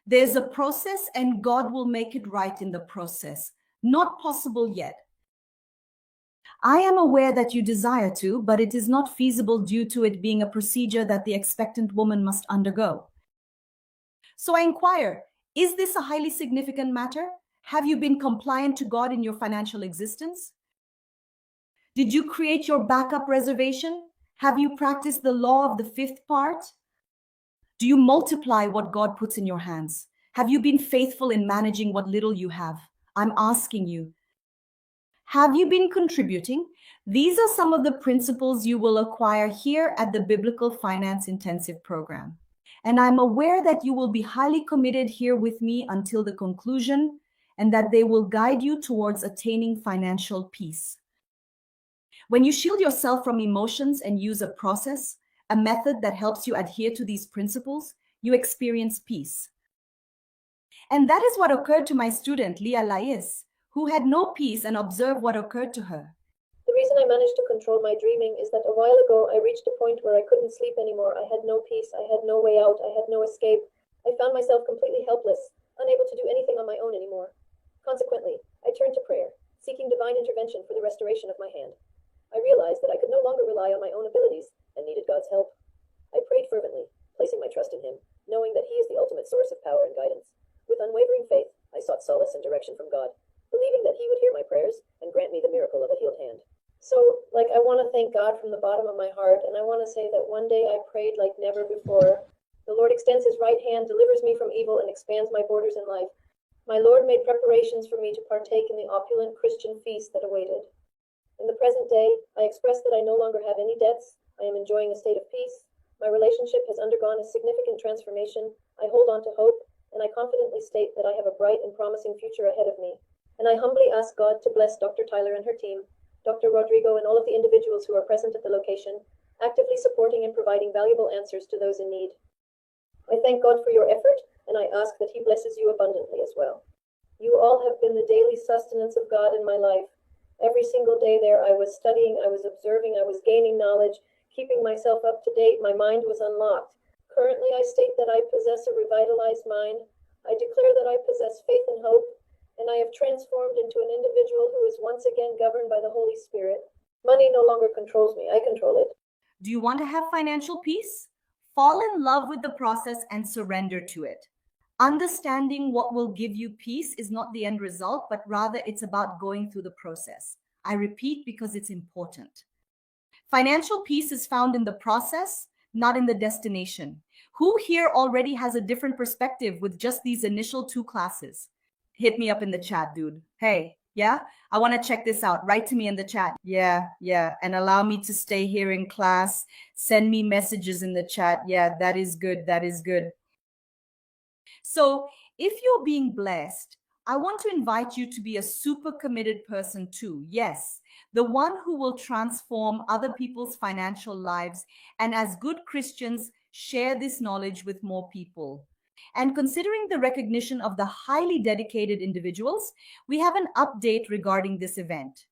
A: There's a process and God will make it right in the process. Not possible yet. I am aware that you desire to, but it is not feasible due to it being a procedure that the expectant woman must undergo. So I inquire, is this a highly significant matter? Have you been compliant to God in your financial existence? Did you create your backup reservation? Have you practiced the law of the fifth part? Do you multiply what God puts in your hands? Have you been faithful in managing what little you have? I'm asking you. Have you been contributing? These are some of the principles you will acquire here at the Biblical Finance Intensive Program. And I'm aware that you will be highly committed here with me until the conclusion, and that they will guide you towards attaining financial peace. When you shield yourself from emotions and use a process, a method that helps you adhere to these principles, you experience peace. And that is what occurred to my student, Leah Lais, who had no peace, and observe what occurred to her.
E: The reason I managed to control my dreaming is that a while ago I reached a point where I couldn't sleep anymore. I had no peace, I had no way out, I had no escape. I found myself completely helpless, unable to do anything on my own anymore. Consequently, I turned to prayer, seeking divine intervention for the restoration of my hand. I realized that I could no longer rely on my own abilities and needed God's help. I prayed fervently, placing my trust in Him, knowing that He is the ultimate source of power and guidance. With unwavering faith, I sought solace and direction from God, believing that He would hear my prayers and grant me the miracle of a healed hand. So, I want to thank God from the bottom of my heart, and I want to say that one day I prayed like never before. The Lord extends His right hand, delivers me from evil, and expands my borders in life. My Lord made preparations for me to partake in the opulent Christian feast that awaited. In the present day, I express that I no longer have any debts. I am enjoying a state of peace. My relationship has undergone a significant transformation. I hold on to hope, and I confidently state that I have a bright and promising future ahead of me. And I humbly ask God to bless Dr. Tyler and her team, Dr. Rodrigo and all of the individuals who are present at the location, actively supporting and providing valuable answers to those in need. I thank God for your effort, and I ask that He blesses you abundantly as well. You all have been the daily sustenance of God in my life. Every single day there, I was studying, I was observing, I was gaining knowledge, keeping myself up to date. My mind was unlocked. Currently, I state that I possess a revitalized mind. I declare that I possess faith and hope, and I have transformed into an individual who is once again governed by the Holy Spirit. Money no longer controls me, I control it.
A: Do you want to have financial peace? Fall in love with the process and surrender to it. Understanding what will give you peace is not the end result, but rather it's about going through the process. I repeat because it's important. Financial peace is found in the process, not in the destination. Who here already has a different perspective with just these initial 2 classes? Hit me up in the chat, dude. Hey, yeah? I want to check this out. Write to me in the chat. Yeah. And allow me to stay here in class. Send me messages in the chat. Yeah, that is good. That is good. So if you're being blessed, I want to invite you to be a super committed person too. Yes, the one who will transform other people's financial lives, and as good Christians, share this knowledge with more people. And considering the recognition of the highly dedicated individuals, we have an update regarding this event.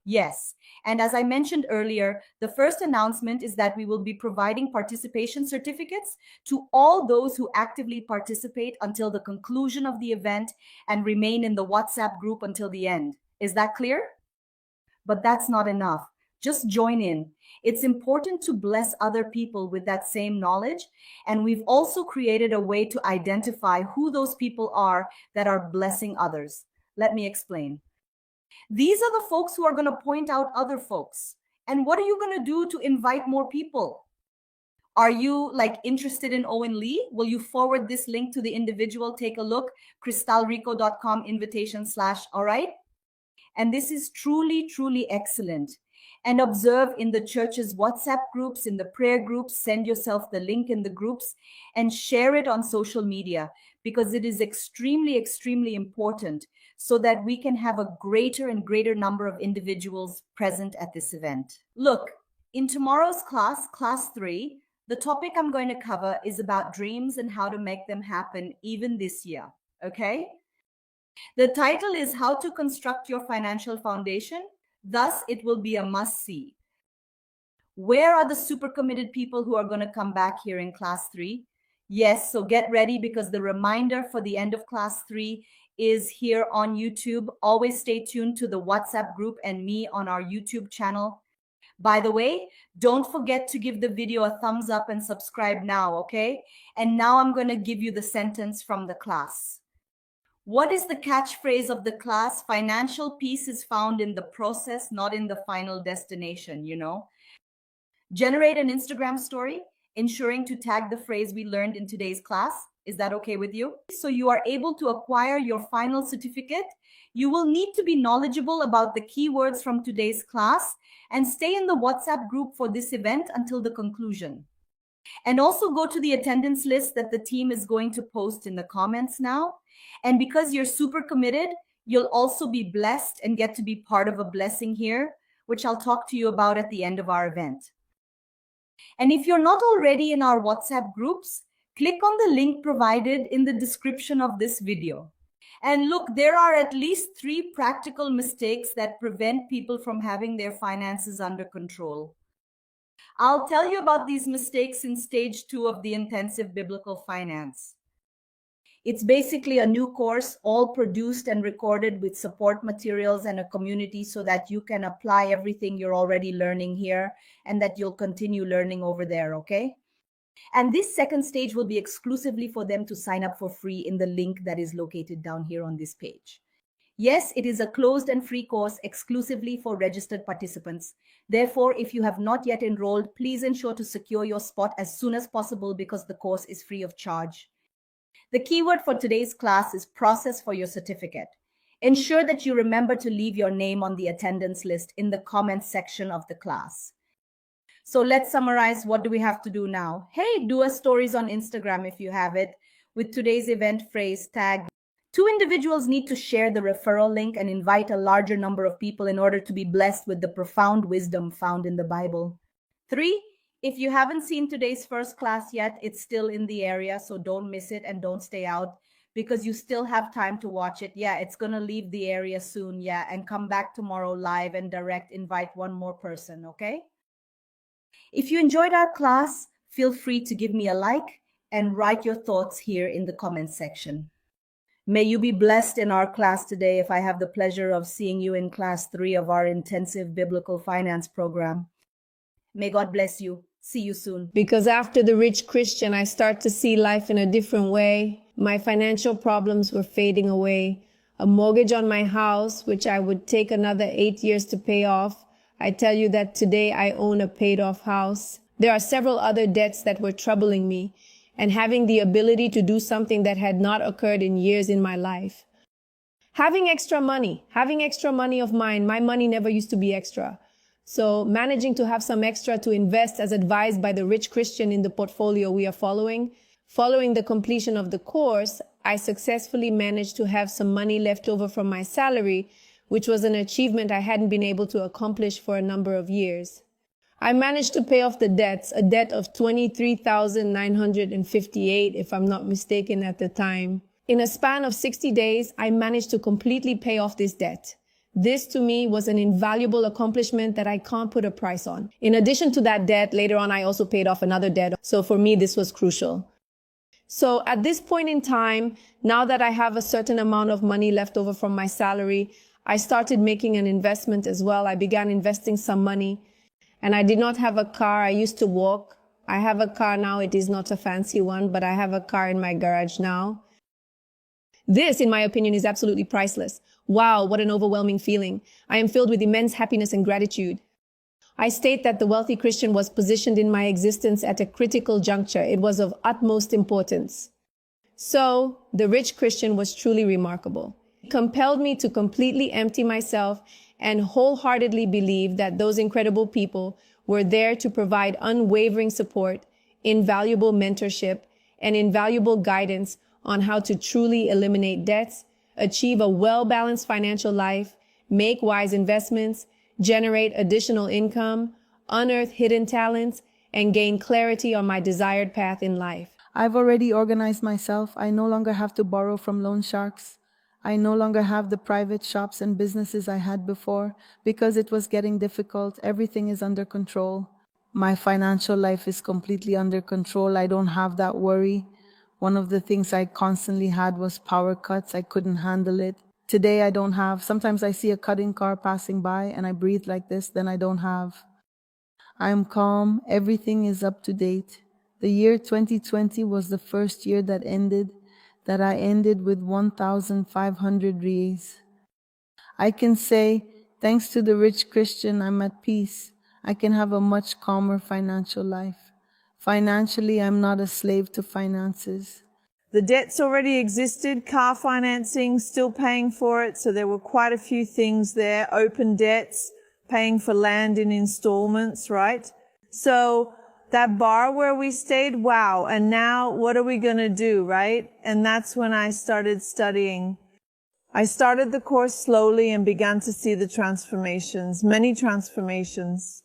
A: Yes, and as I mentioned earlier, the first announcement is that we will be providing participation certificates to all those who actively participate until the conclusion of the event and remain in the WhatsApp group until the end. Is that clear? But that's not enough. Just join in. It's important to bless other people with that same knowledge, and we've also created a way to identify who those people are that are blessing others. Let me explain. These are the folks who are going to point out other folks. And what are you going to do to invite more people? Are you interested in Owen Lee? Will you forward this link to the individual? Take a look, crystalrico.com invitation / all right? And this is truly, truly excellent. And observe in the church's WhatsApp groups, in the prayer groups, send yourself the link in the groups and share it on social media, because it is extremely, extremely important so that we can have a greater and greater number of individuals present at this event. Look, in tomorrow's class, class 3, the topic I'm going to cover is about dreams and how to make them happen even this year, okay? The title is How to Construct Your Financial Foundation. Thus, it will be a must-see. Where are the super committed people who are going to come back here in class 3? Yes, so get ready, because the reminder for the end of class 3 is here on YouTube. Always stay tuned to the WhatsApp group and me on our YouTube channel. By the way, don't forget to give the video a thumbs up and subscribe now, okay? And now I'm going to give you the sentence from the class. What is the catchphrase of the class? Financial peace is found in the process, not in the final destination, you know? Generate an Instagram story, ensuring to tag the phrase we learned in today's class. Is that okay with you? So you are able to acquire your final certificate. You will need to be knowledgeable about the keywords from today's class and stay in the WhatsApp group for this event until the conclusion. And also go to the attendance list that the team is going to post in the comments now. And because you're super committed, you'll also be blessed and get to be part of a blessing here, which I'll talk to you about at the end of our event. And if you're not already in our WhatsApp groups, click on the link provided in the description of this video. And look, there are at least 3 practical mistakes that prevent people from having their finances under control. I'll tell you about these mistakes in stage 2 of the intensive biblical finance. It's basically a new course, all produced and recorded with support materials and a community so that you can apply everything you're already learning here and that you'll continue learning over there, okay? And this second stage will be exclusively for them to sign up for free in the link that is located down here on this page. Yes, it is a closed and free course exclusively for registered participants. Therefore, if you have not yet enrolled, please ensure to secure your spot as soon as possible because the course is free of charge. The keyword for today's class is process for your certificate. Ensure that you remember to leave your name on the attendance list in the comments section of the class. So let's summarize. What do we have to do now? Hey, do a stories on Instagram if you have it with today's event phrase tag. 2 individuals need to share the referral link and invite a larger number of people in order to be blessed with the profound wisdom found in the Bible. 3, if you haven't seen today's first class yet, it's still in the area, so don't miss it and don't stay out because you still have time to watch it. Yeah, it's going to leave the area soon. Yeah, and come back tomorrow live and direct invite one more person, okay? If you enjoyed our class, feel free to give me a like and write your thoughts here in the comments section. May you be blessed in our class today if I have the pleasure of seeing you in class 3 of our intensive biblical finance program. May God bless you. See you soon.
F: Because after the rich Christian, I start to see life in a different way. My financial problems were fading away. A mortgage on my house, which I would take another 8 years to pay off. I tell you that today I own a paid off house. There are several other debts that were troubling me and having the ability to do something that had not occurred in years in my life. Having extra money of mine. My money never used to be extra. So managing to have some extra to invest as advised by the rich Christian in the portfolio we are following the completion of the course, I successfully managed to have some money left over from my salary, which was an achievement I hadn't been able to accomplish for a number of years. I managed to pay off the debts, a debt of $23,958, if I'm not mistaken at the time. In a span of 60 days, I managed to completely pay off this debt. This to me was an invaluable accomplishment that I can't put a price on. In addition to that debt, later on I also paid off another debt. So for me, this was crucial. So at this point in time, now that I have a certain amount of money left over from my salary, I started making an investment as well. I began investing some money. And I did not have a car. I used to walk. I have a car now. It is not a fancy one, but I have a car in my garage now. This, in my opinion, is absolutely priceless. Wow, what an overwhelming feeling. I am filled with immense happiness and gratitude. I state that the wealthy Christian was positioned in my existence at a critical juncture. It was of utmost importance. So, the rich Christian was truly remarkable. It compelled me to completely empty myself and wholeheartedly believe that those incredible people were there to provide unwavering support, invaluable mentorship, and invaluable guidance on how to truly eliminate debts, achieve a well-balanced financial life, make wise investments, generate additional income, unearth hidden talents, and gain clarity on my desired path in life.
G: I've already organized myself. I no longer have to borrow from loan sharks. I no longer have the private shops and businesses I had before because it was getting difficult. Everything is under control. My financial life is completely under control. I don't have that worry. One of the things I constantly had was power cuts. I couldn't handle it. Today I don't have. Sometimes I see a cutting car passing by and I breathe like this, then I don't have. I'm calm. Everything is up to date. The year 2020 was the first year that ended. that I ended with 1,500 reais. I can say, thanks to the rich Christian, I'm at peace. I can have a much calmer financial life. Financially, I'm not a slave to finances.
H: The debts already existed, car financing, still paying for it. So there were quite a few things there, open debts, paying for land in installments, right? So that bar where we stayed, wow. And now what are we going to do, right? And that's when I started studying. I started the course slowly and began to see the transformations, many transformations.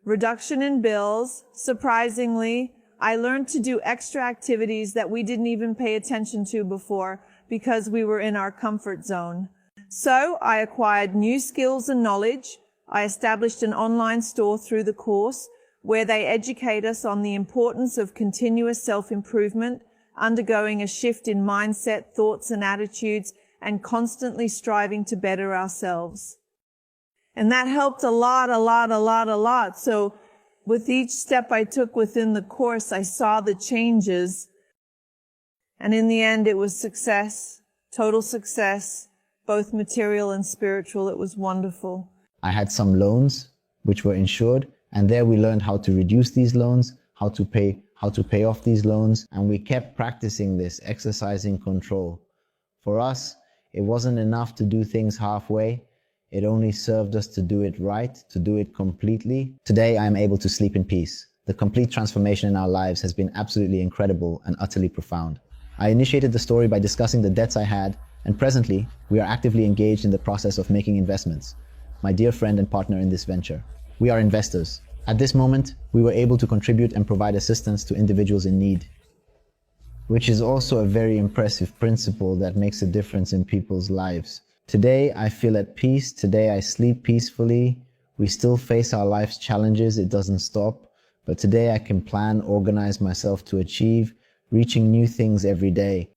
H: Reduction in bills. Surprisingly, I learned to do extra activities that we didn't even pay attention to before because we were in our comfort zone. So I acquired new skills and knowledge. I established an online store through the course where they educate us on the importance of continuous self-improvement, undergoing a shift in mindset, thoughts, and attitudes, and constantly striving to better ourselves. And that helped a lot. So with each step I took within the course, I saw the changes. And in the end, it was success, total success, both material and spiritual. It was wonderful.
I: I had some loans which were insured, and there we learned how to reduce these loans, how to pay off these loans, and we kept practicing this, exercising control. For us, it wasn't enough to do things halfway. It only served us to do it right, to do it completely. Today, I am able to sleep in peace. The complete transformation in our lives has been absolutely incredible and utterly profound. I initiated the story by discussing the debts I had, and presently, we are actively engaged in the process of making investments. My dear friend and partner in this venture. We are investors. At this moment, we were able to contribute and provide assistance to individuals in need, which is also a very impressive principle that makes a difference in people's lives. Today, I feel at peace. Today, I sleep peacefully. We still face our life's challenges. It doesn't stop. But today, I can plan, organize myself to achieve, reaching new things every day.